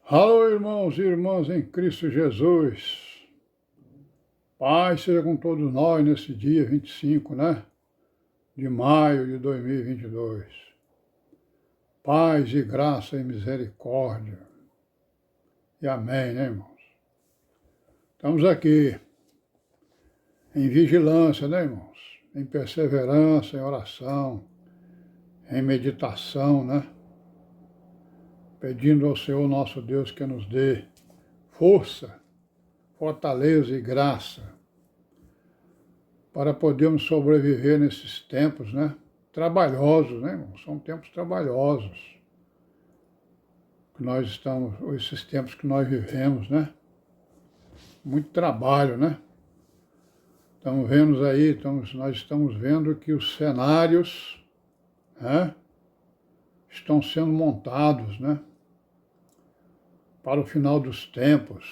Alô, irmãos e irmãs em Cristo Jesus. Paz seja com todos nós nesse dia 25, né? De maio de 2022. Paz e graça e misericórdia. E amém, né, irmãos? Estamos aqui em vigilância, né, irmãos? Em perseverança, em oração, em meditação, né? Pedindo ao Senhor nosso Deus que nos dê força, fortaleza e graça para podermos sobreviver nesses tempos, né? Trabalhosos, né, irmão? São tempos trabalhosos que nós estamos, esses tempos que nós vivemos, né? Muito trabalho, né? Estamos vendo aí, nós estamos vendo que os cenários, né, estão sendo montados, né? Para o final dos tempos,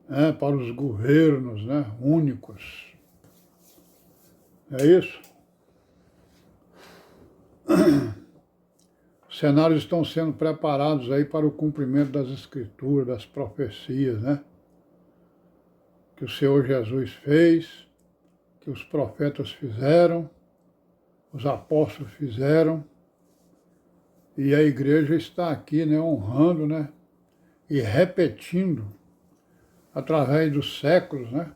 né? Para os governos, né? Únicos. É isso? Os cenários estão sendo preparados aí para o cumprimento das escrituras, das profecias, né? Que o Senhor Jesus fez, que os profetas fizeram, os apóstolos fizeram, e a igreja está aqui, né, honrando, né, e repetindo, através dos séculos, né,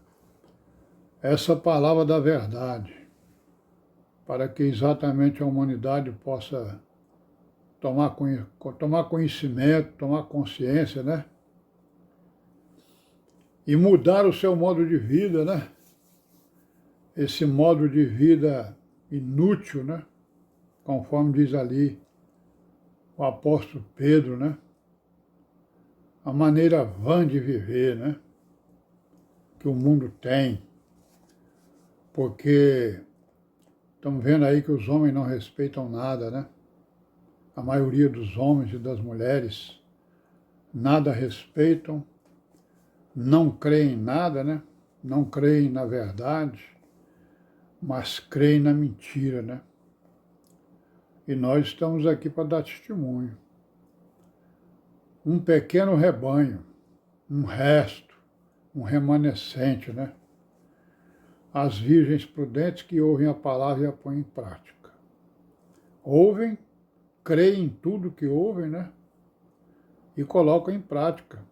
essa palavra da verdade, para que exatamente a humanidade possa tomar conhecimento, tomar consciência, né, e mudar o seu modo de vida, né, esse modo de vida inútil, né, conforme diz ali o apóstolo Pedro, né, a maneira vã de viver, né, que o mundo tem, porque estamos vendo aí que os homens não respeitam nada, né, a maioria dos homens e das mulheres nada respeitam, não creem em nada, né, não creem na verdade, mas creem na mentira, né. E nós estamos aqui para dar testemunho. Um pequeno rebanho, um resto, um remanescente, né? As virgens prudentes que ouvem a palavra e a põem em prática. Ouvem, creem em tudo que ouvem, né? E colocam em prática.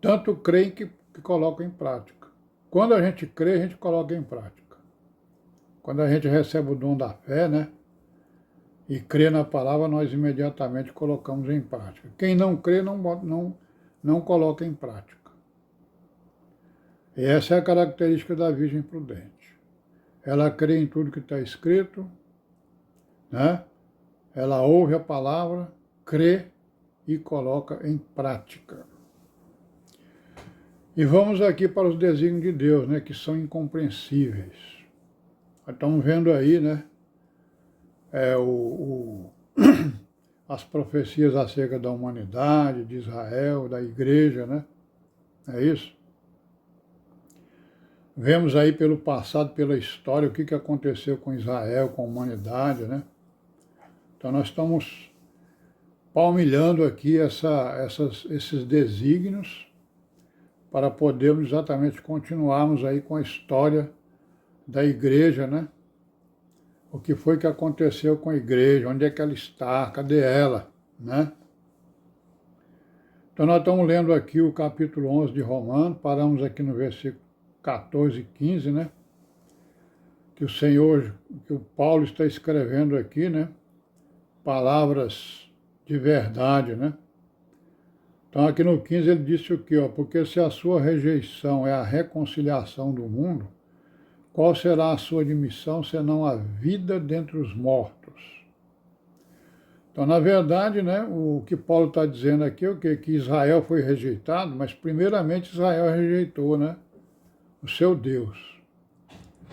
Tanto creem que colocam em prática. Quando a gente crê, a gente coloca em prática. Quando a gente recebe o dom da fé, né? E crê na palavra, nós imediatamente colocamos em prática. Quem não crê, não coloca em prática. E essa é a característica da Virgem Prudente. Ela crê em tudo que está escrito, né? Ela ouve a palavra, crê e coloca em prática. E vamos aqui para os desígnios de Deus, né, que são incompreensíveis. Estamos vendo aí, né, as profecias acerca da humanidade, de Israel, da igreja, né? É isso? Vemos aí pelo passado, pela história, o que aconteceu com Israel, com a humanidade, né? Então nós estamos palmilhando aqui esses desígnios para podermos exatamente continuarmos aí com a história da igreja, né? O que foi que aconteceu com a igreja, onde é que ela está, cadê ela, né? Então nós estamos lendo aqui o capítulo 11 de Romanos, paramos aqui no versículo 14 e 15, né? Que o Paulo está escrevendo aqui, né? Palavras de verdade, né? Então aqui no 15 ele disse o quê? Porque se a sua rejeição é a reconciliação do mundo, qual será a sua admissão senão a vida dentre os mortos? Então, na verdade, né, o que Paulo está dizendo aqui é o quê? Que Israel foi rejeitado, mas primeiramente Israel rejeitou, né, o seu Deus.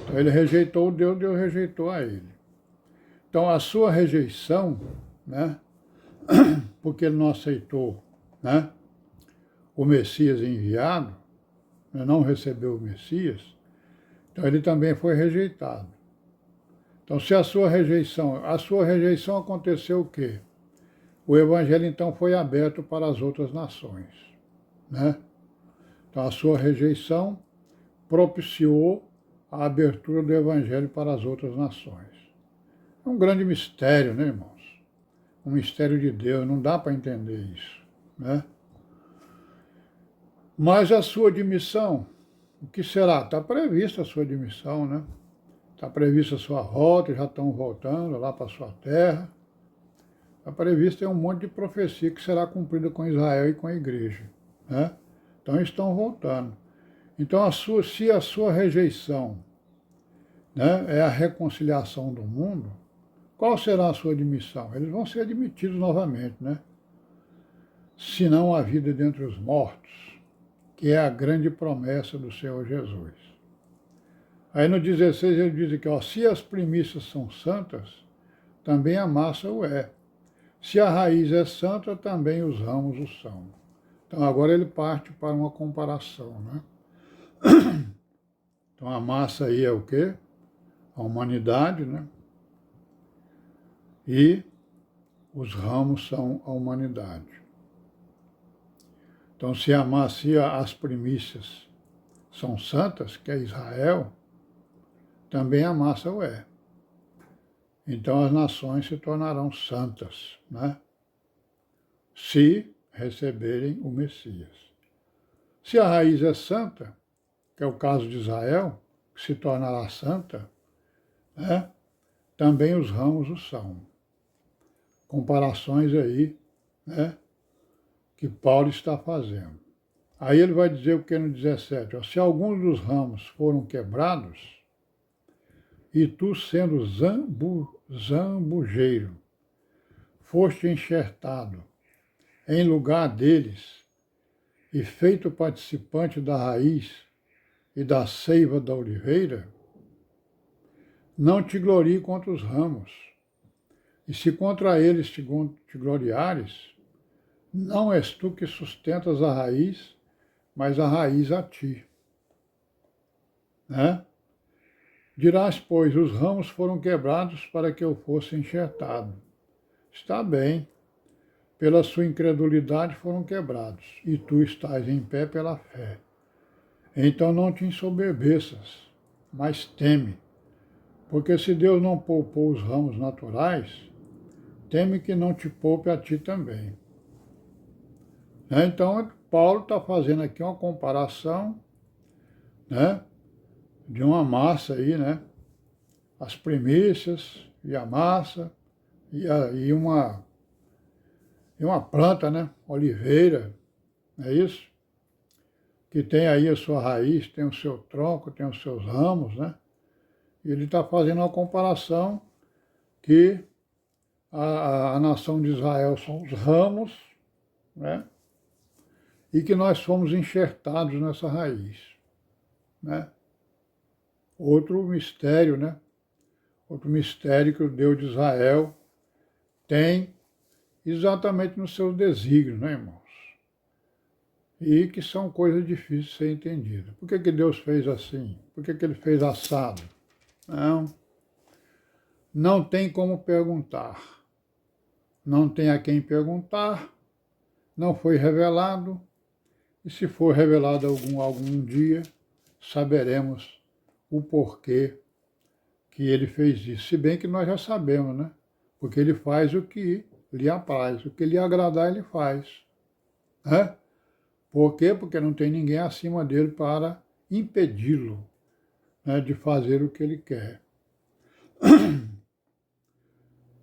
Então ele rejeitou o Deus, Deus rejeitou a ele. Então a sua rejeição, né, porque ele não aceitou, né, o Messias enviado, não recebeu o Messias, então ele também foi rejeitado. Então se a sua rejeição aconteceu o quê? o evangelho então foi aberto para as outras nações, né? Então a sua rejeição propiciou a abertura do evangelho para as outras nações. É um grande mistério, né, irmãos? Um mistério de Deus, não dá para entender isso, né? Mas a sua admissão, o que será? Está prevista a sua admissão, né? Está prevista a sua volta, já estão voltando lá para a sua terra. Está prevista um monte de profecia que será cumprida com Israel e com a igreja, né? Então estão voltando. Então se a sua rejeição, né, é a reconciliação do mundo, qual será a sua admissão? Eles vão ser admitidos novamente, né? Se não a vida dentre os mortos, que é a grande promessa do Senhor Jesus. Aí no 16 ele diz que, ó, se as primícias são santas, também a massa o é. Se a raiz é santa, também os ramos o são. Então agora ele parte para uma comparação, né? Então a massa aí é o quê? A humanidade, né? E os ramos são a humanidade. Então se as primícias são santas, que é Israel, também a massa o é. Então as nações se tornarão santas, né? Se receberem o Messias. Se a raiz é santa, que é o caso de Israel, que se tornará santa, né? Também os ramos o são. Comparações aí, né, que Paulo está fazendo. Aí ele vai dizer o que no 17? Ó, se alguns dos ramos foram quebrados, e tu, sendo zambujeiro, foste enxertado em lugar deles e feito participante da raiz e da seiva da oliveira, não te glorie contra os ramos. E se contra eles te gloriares, não és tu que sustentas a raiz, mas a raiz a ti. Né? Dirás, pois, os ramos foram quebrados para que eu fosse enxertado. Está bem, pela sua incredulidade foram quebrados, e tu estás em pé pela fé. Então não te ensoberbeças, mas teme, porque se Deus não poupou os ramos naturais, teme que não te poupe a ti também. Então, Paulo está fazendo aqui uma comparação, né, de uma massa aí, né, as primícias e a massa e uma planta, né, oliveira, não é isso? Que tem aí a sua raiz, tem o seu tronco, tem os seus ramos, né? E ele está fazendo uma comparação que a nação de Israel são os ramos, né? E que nós fomos enxertados nessa raiz, né? Outro mistério, né? Outro mistério que o Deus de Israel tem exatamente nos seus desígnios, né, irmãos? E que são coisas difíceis de ser entendidas. Por que Deus fez assim? Por que ele fez assado? Não tem como perguntar. Não tem a quem perguntar, não foi revelado, e se for revelado algum dia, saberemos o porquê que ele fez isso. Se bem que nós já sabemos, né? Porque ele faz o que lhe apraz, o que lhe agradar ele faz. Né? Por quê? Porque não tem ninguém acima dele para impedi-lo, né, de fazer o que ele quer.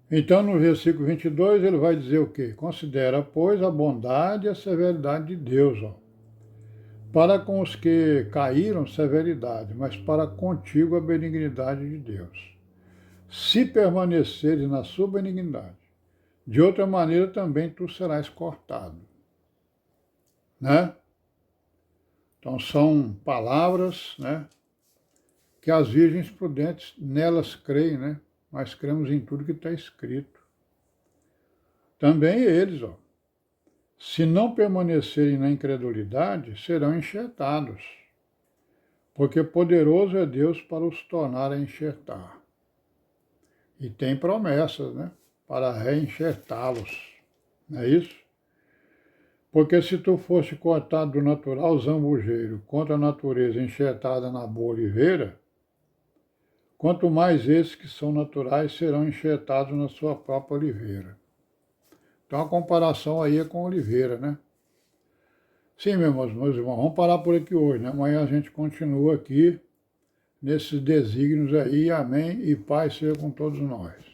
Então, no versículo 22, ele vai dizer o quê? Considera, pois, a bondade e a severidade de Deus. Ó. Para com os que caíram, severidade, mas para contigo a benignidade de Deus. Se permaneceres na sua benignidade, de outra maneira também tu serás cortado. Né? Então, são palavras, né, que as virgens prudentes nelas creem, né? Nós cremos em tudo que está escrito. Também eles, ó, se não permanecerem na incredulidade, serão enxertados, porque poderoso é Deus para os tornar a enxertar. E tem promessas, né, para reenxertá-los. não é isso? Porque se tu fosse cortado do natural zambujeiro contra a natureza enxertada na boa oliveira, quanto mais esses que são naturais serão enxertados na sua própria oliveira. Então a comparação aí é com a oliveira, né? Sim, meus irmãos, vamos parar por aqui hoje, né? Amanhã a gente continua aqui nesses desígnios aí, amém, e paz seja com todos nós.